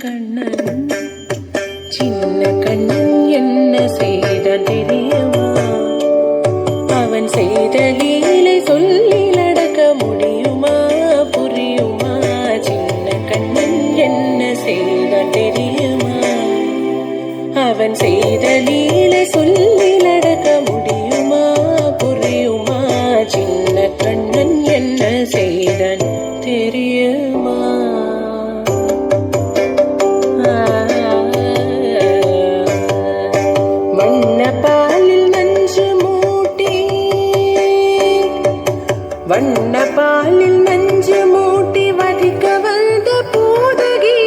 கண்ணன் சின்ன கண்ணன் என்ன செய்தான் தெரியுமா? அவன் செய்த லீலை சொல்லி நடக்க முடியுமா? புரியுமா? சின்ன கண்ணன் என்ன செய்தான் தெரியுமா? அவன் செய்த லீலை சொல்லி நடக்க முடியுமா? புரியுமா? சின்ன கண்ணன் என்ன செய்தான் தெரியுமா? வண்ண பாலில் நஞ்சு மூட்டி வதிக்க வந்த பூதகி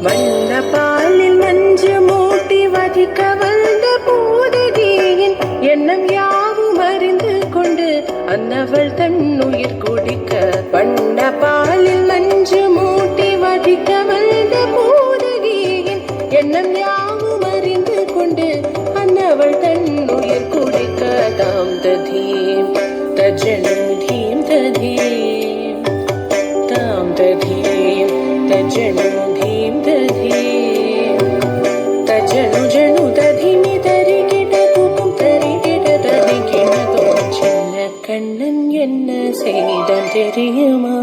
வண்ண பாலில் நஞ்சு மூட்டி வதிக்க வந்த பூதகியின் எண்ணம் யாவும் அறிந்து கொண்டு அன்னவள் தன்னுயிர் குடிக்க வண்ண பாலில் நஞ்சு மூட்டி வதிக்க வந்த பூதகியின் எண்ணம் யாவும் அறிந்து கொண்டு அன்னவள் தன்னுயிர் குடிக்க தாம் ததீம் தஜனு தீம் ததீம் தாம் ததீம் தஜனு தீம் ததீம் தஜனு ஜனு ததிமி தரிகிட தூக்கும் தரிகிட ததிகிட சின்ன கண்ணன் என்ன செய்தான் தெரியுமா?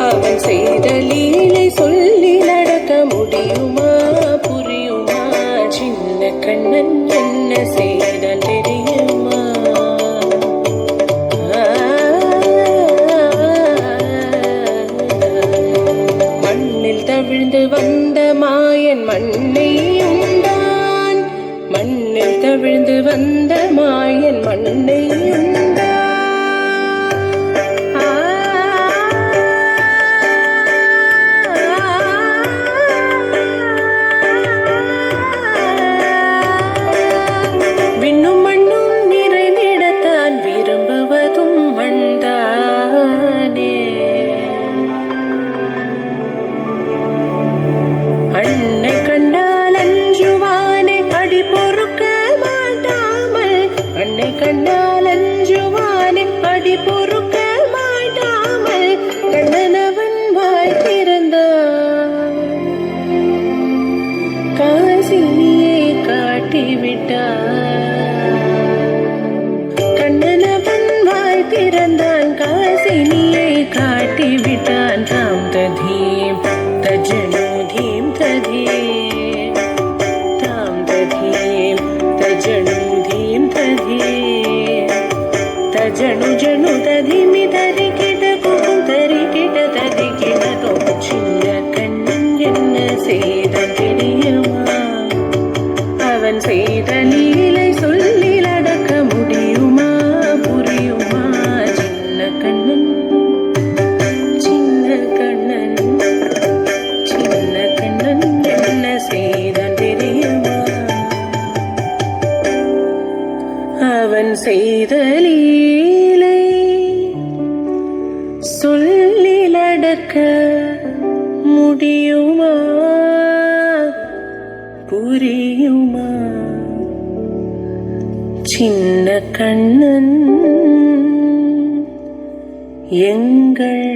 அவன் செய்த லீலை சொல்லி நடக்க முடியுமா? புரியுமா? சின்ன கண்ணன் என்ன செய்தான் தெரியுமா? மண்ணில் தவிழ்ந்து வந்த மாயன் மண்ணை உண்டான். மண்ணில் தவிழ்ந்து வந்த மாயன் மண்ணை உண்டான். அன்னை கண்டால் அஞ்சுவானே அடி பொறுக்க மாட்டாமல். அன்னை கண்டால் அஞ்சுவானே அடி பொறுக்க மாட்டாமல் கண்ணனவன் வாய் திறந்தான். காசினியை காட்டிவிட்டான். கண்ணனவன் வாய் திறந்தான். காசினியை காட்டிவிட்டான். தாம் ததீம் தஜனு தீம் ததீம் தாம் ததீம் தஜனு தீம் ததீம் தஜனு ஜனு ததிமி தரிகிட குகும் தரிகிட ததிகிட தோம் சின்ன கண்ணன் என்ன செய்தான் தெரியுமா? அவன் செய்த லீலை சொல்லி நடக்க முடியுமா? புரியுமா? சின்ன கண்ணன் சின்ன கண்ணன் சின்ன கண்ணன் என்ன செய்தான் தெரியுமா? அவன் செய்த லீலை சொல்லி நடக்க முடியுமா? புரியுமா? சின்ன கண்ணன் எங்கள்